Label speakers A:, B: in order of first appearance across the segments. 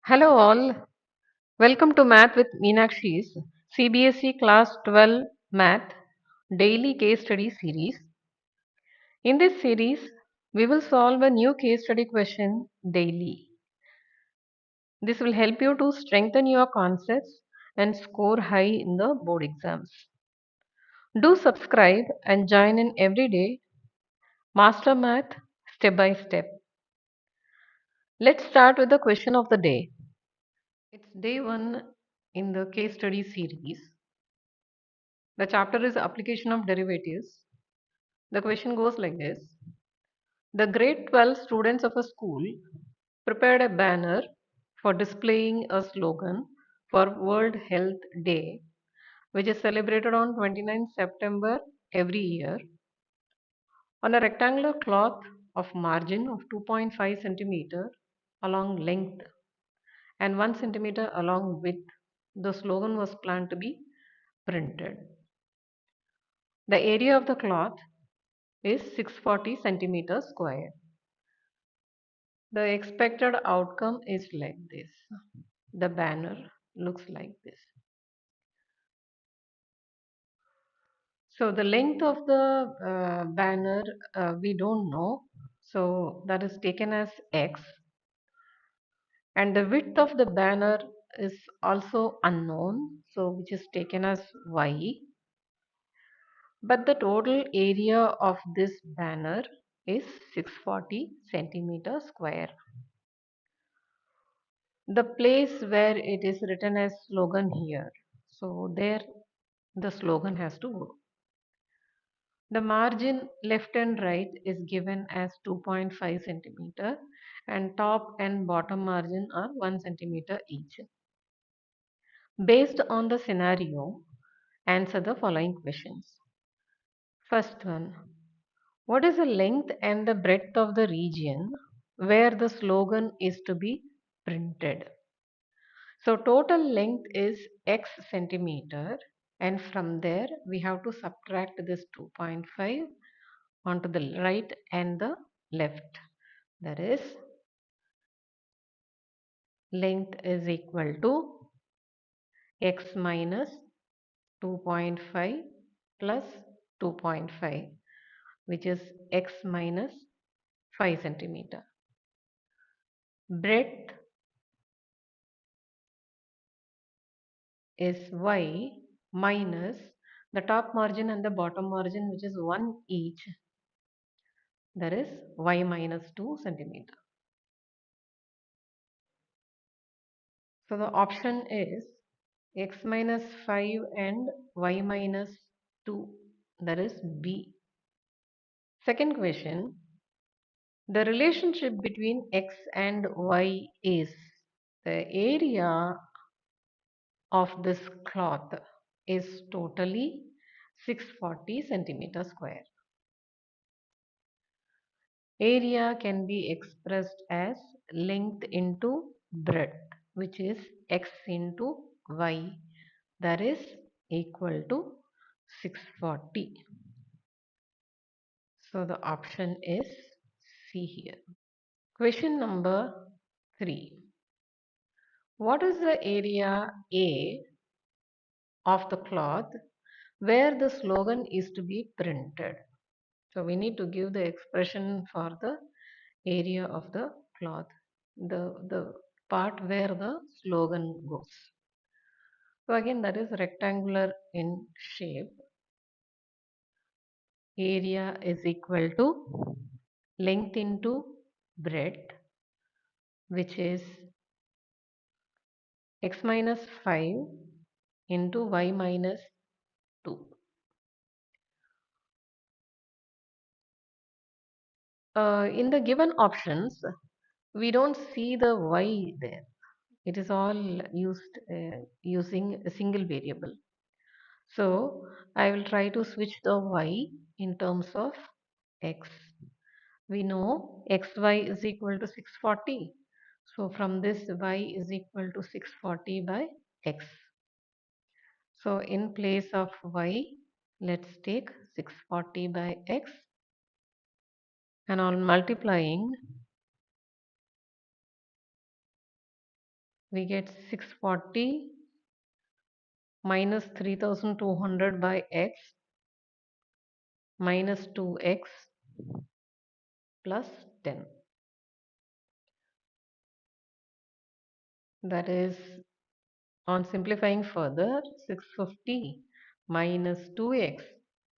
A: Hello all. Welcome to Math with Meenakshi's CBSE Class 12 Math Daily Case Study Series. In this series, we will solve a new case study question daily. This will help you to strengthen your concepts and score high in the board exams. Do subscribe and join in every day. Master Math step by step. Let's start with the question of the day. It's day 1 in the case study series. The chapter is application of derivatives. The question goes like this. The grade 12 students of a school prepared a banner for displaying a slogan for World Health Day, which is celebrated on 29 September every year. On a rectangular cloth of margin of 2.5 centimeter along length and 1 centimeter along width, the slogan was planned to be printed. The area of the cloth is 640 centimeters square. The expected outcome is like this. The banner looks like this. So the length of the banner we don't know. So that is taken as X. And the width of the banner is also unknown. So which is taken as Y. But the total area of this banner is 640 centimeters square. The place where it is written as slogan here, so there the slogan has to go. The margin left and right is given as 2.5 centimeter and top and bottom margin are 1 centimeter each. Based on the scenario, answer the following questions. First one, what is the length and the breadth of the region where the slogan is to be printed? So total length is x centimeter, and from there we have to subtract this 2.5 onto the right and the left. That is, length is equal to x minus 2.5 plus 2.5, which is x minus 5 centimeter. Breadth is y minus the top margin and the bottom margin, which is 1 each. That is y minus 2 centimeter. So the option is x minus 5 and y minus 2. That is B. Second question. The relationship between x and y is the area of this cloth is totally 640 centimeter square. Area can be expressed as length into breadth, which is x into y, that is equal to 640. So the option is C here. Question number 3. What is the area A of the cloth where the slogan is to be printed? So we need to give the expression for the area of the cloth, the part where the slogan goes. So again, that is rectangular in shape. Area is equal to length into breadth, which is x minus 5 into y minus 2. In the given options, we don't see the y there. It is all used using a single variable. So I will try to switch the y in terms of x. We know xy is equal to 640. So from this y is equal to 640 by x. So in place of y, let's take 640 by x, and on multiplying we get 640 minus 3200 by x minus 2x plus 10. That is, on simplifying further, 650 minus 2x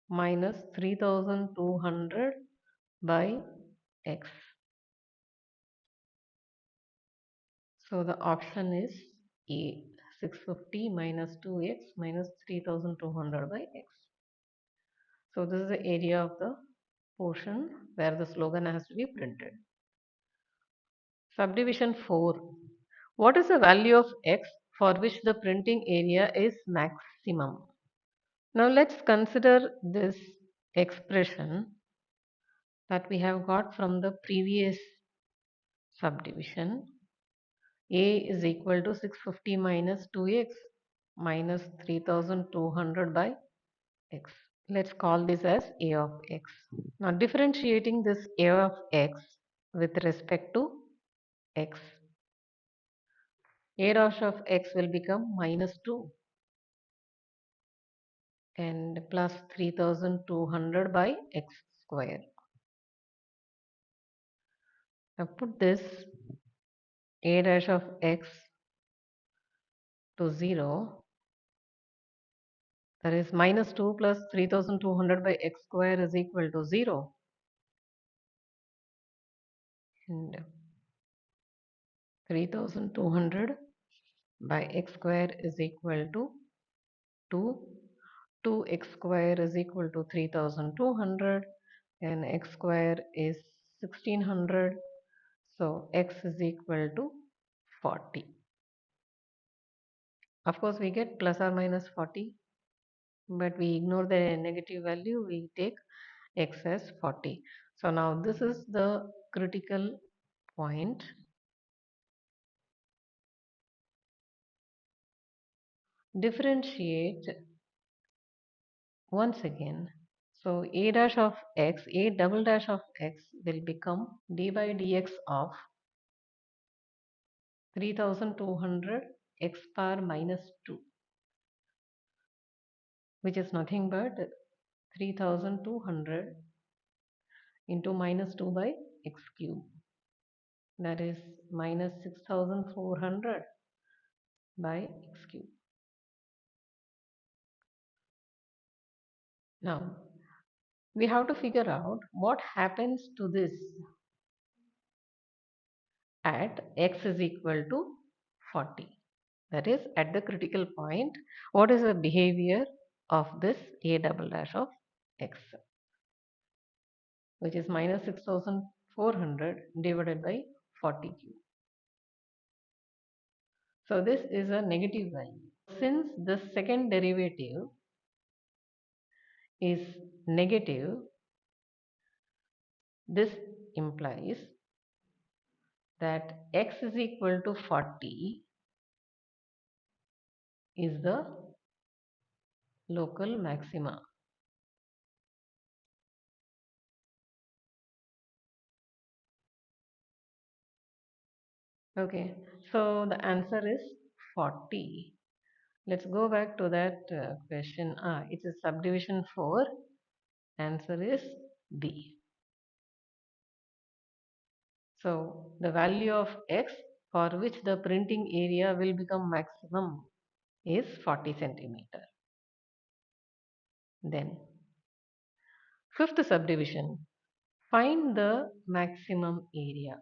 A: minus 3200 by x. So the option is A, 650 minus 2x minus 3200 by x. So this is the area of the portion where the slogan has to be printed. Subdivision 4. What is the value of x for which the printing area is maximum? Now let's consider this expression that we have got from the previous subdivision. A is equal to 650 minus 2x minus 3200 by x. Let's call this as A of x. Now differentiating this A of x with respect to x. A dash of x will become minus 2 and plus 3200 by x square. Now put this A dash of x to 0. That is minus 2 plus 3200 by x square is equal to 0. And 3200 by x square is equal to 2. 2x square is equal to 3200 and x square is 1600. So x is equal to 40. Of course, we get plus or minus 40, but we ignore the negative value. We take x as 40. So now this is the critical point. Differentiate once again. So a dash of x, a double dash of x will become d by dx of 3200 x power minus 2, which is nothing but 3200 into minus 2 by x cube. That is minus 6400 by x cube. Now we have to figure out what happens to this at x is equal to 40. That is, at the critical point, what is the behavior of this a double dash of x, which is minus 6400 divided by 40 cube. So this is a negative value. Since the second derivative is negative, this implies that x is equal to 40 is the local maxima. Okay, so the answer is 40. Let's go back to that question. It's a subdivision 4. Answer is B. So the value of x for which the printing area will become maximum is 40 centimeter. Then fifth subdivision, find the maximum area.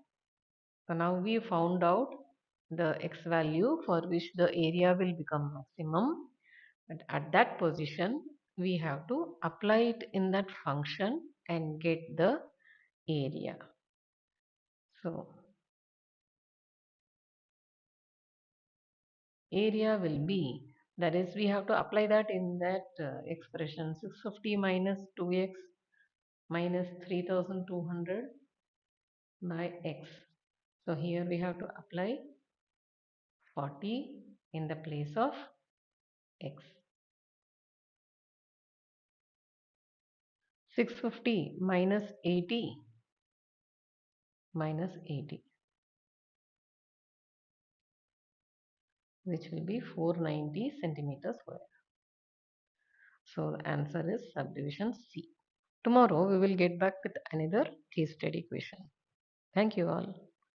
A: So now we found out the x value for which the area will become maximum. But at that position, we have to apply it in that function and get the area. So area will be, that is, we have to apply that in that expression, 650 minus 2x minus 3200 by x. So here we have to apply 40 in the place of x. 650 minus 80 minus 80. which will be 490 centimeters square. So the answer is subdivision C. Tomorrow we will get back with another case study question. Thank you all.